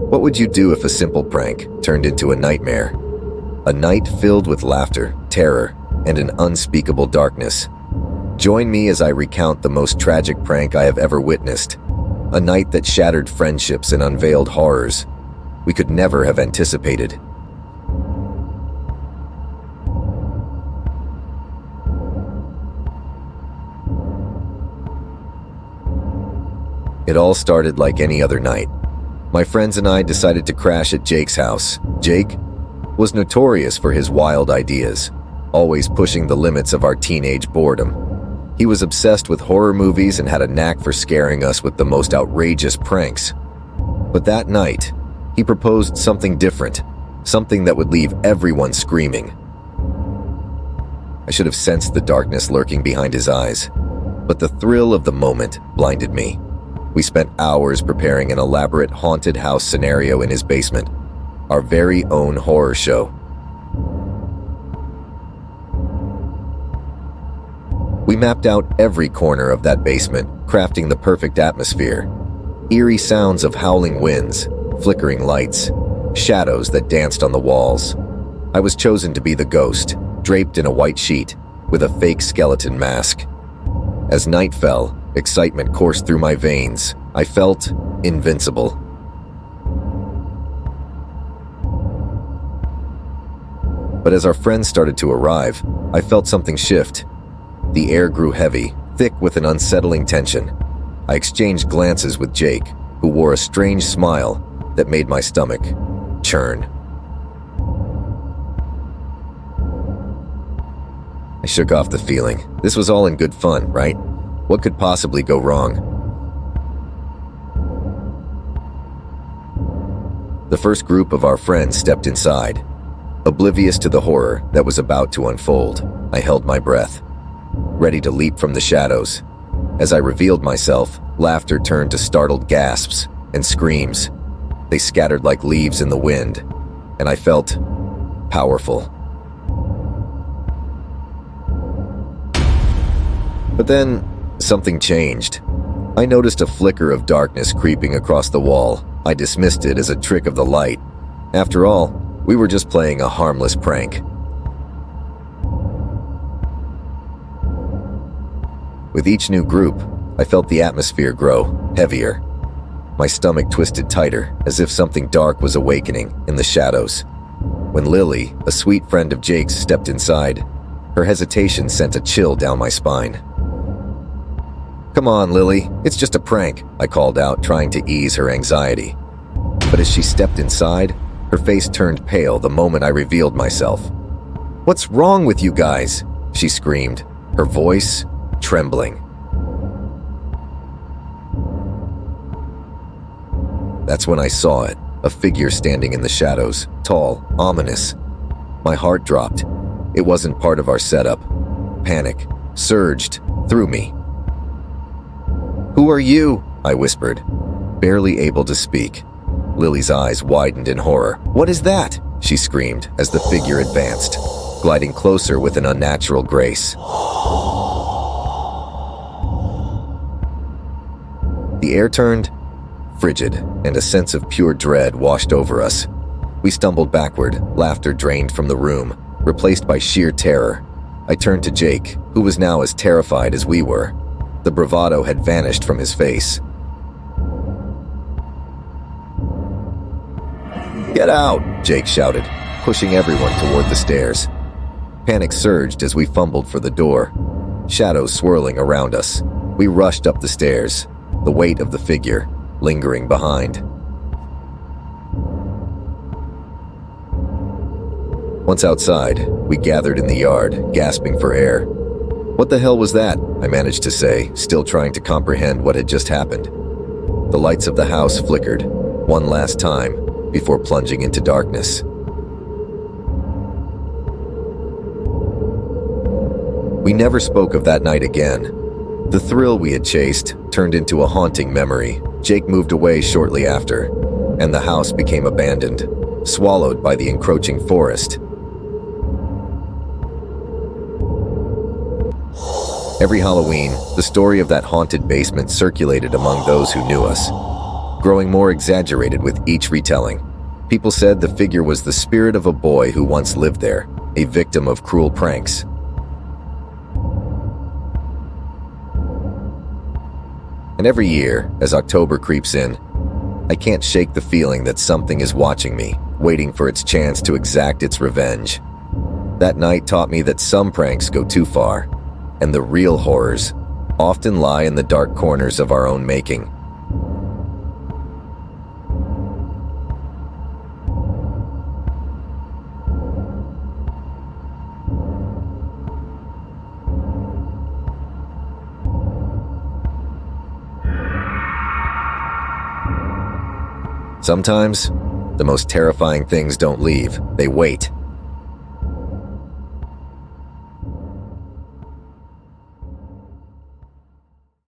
What would you do if a simple prank turned into a nightmare? A night filled with laughter, terror, and an unspeakable darkness. Join me as I recount the most tragic prank I have ever witnessed. A night that shattered friendships and unveiled horrors we could never have anticipated. It all started like any other night. My friends and I decided to crash at Jake's house. Jake was notorious for his wild ideas, always pushing the limits of our teenage boredom. He was obsessed with horror movies and had a knack for scaring us with the most outrageous pranks. But that night, he proposed something different, something that would leave everyone screaming. I should have sensed the darkness lurking behind his eyes, but the thrill of the moment blinded me. We spent hours preparing an elaborate haunted house scenario in his basement, our very own horror show. We mapped out every corner of that basement, crafting the perfect atmosphere. Eerie sounds of howling winds, flickering lights, shadows that danced on the walls. I was chosen to be the ghost, draped in a white sheet, with a fake skeleton mask. As night fell, excitement coursed through my veins. I felt invincible. But as our friends started to arrive, I felt something shift. The air grew heavy, thick with an unsettling tension. I exchanged glances with Jake, who wore a strange smile that made my stomach churn. I shook off the feeling. This was all in good fun, right? What could possibly go wrong? The first group of our friends stepped inside. Oblivious to the horror that was about to unfold, I held my breath, ready to leap from the shadows. As I revealed myself, laughter turned to startled gasps and screams. They scattered like leaves in the wind, and I felt powerful. But then, something changed. I noticed a flicker of darkness creeping across the wall. I dismissed it as a trick of the light. After all, we were just playing a harmless prank. With each new group, I felt the atmosphere grow heavier. My stomach twisted tighter, as if something dark was awakening in the shadows. When Lily, a sweet friend of Jake's, stepped inside, her hesitation sent a chill down my spine. "Come on, Lily, it's just a prank," I called out, trying to ease her anxiety. But as she stepped inside, her face turned pale the moment I revealed myself. "What's wrong with you guys?" she screamed, her voice trembling. That's when I saw it, a figure standing in the shadows, tall, ominous. My heart dropped. It wasn't part of our setup. Panic surged through me. "Who are you?" I whispered, barely able to speak. Lily's eyes widened in horror. "What is that?" she screamed as the figure advanced, gliding closer with an unnatural grace. The air turned frigid, and a sense of pure dread washed over us. We stumbled backward, laughter drained from the room, replaced by sheer terror. I turned to Jake, who was now as terrified as we were. The bravado had vanished from his face. "Get out!" Jake shouted, pushing everyone toward the stairs. Panic surged as we fumbled for the door, shadows swirling around us. We rushed up the stairs, the weight of the figure lingering behind. Once outside, we gathered in the yard, gasping for air. "What the hell was that?" I managed to say, still trying to comprehend what had just happened. The lights of the house flickered, one last time, before plunging into darkness. We never spoke of that night again. The thrill we had chased turned into a haunting memory. Jake moved away shortly after, and the house became abandoned, swallowed by the encroaching forest. Every Halloween, the story of that haunted basement circulated among those who knew us. growing more exaggerated with each retelling. People said the figure was the spirit of a boy who once lived there, a victim of cruel pranks. And every year, as October creeps in, I can't shake the feeling that something is watching me, waiting for its chance to exact its revenge. That night taught me that some pranks go too far, and the real horrors often lie in the dark corners of our own making. Sometimes, the most terrifying things don't leave, they wait.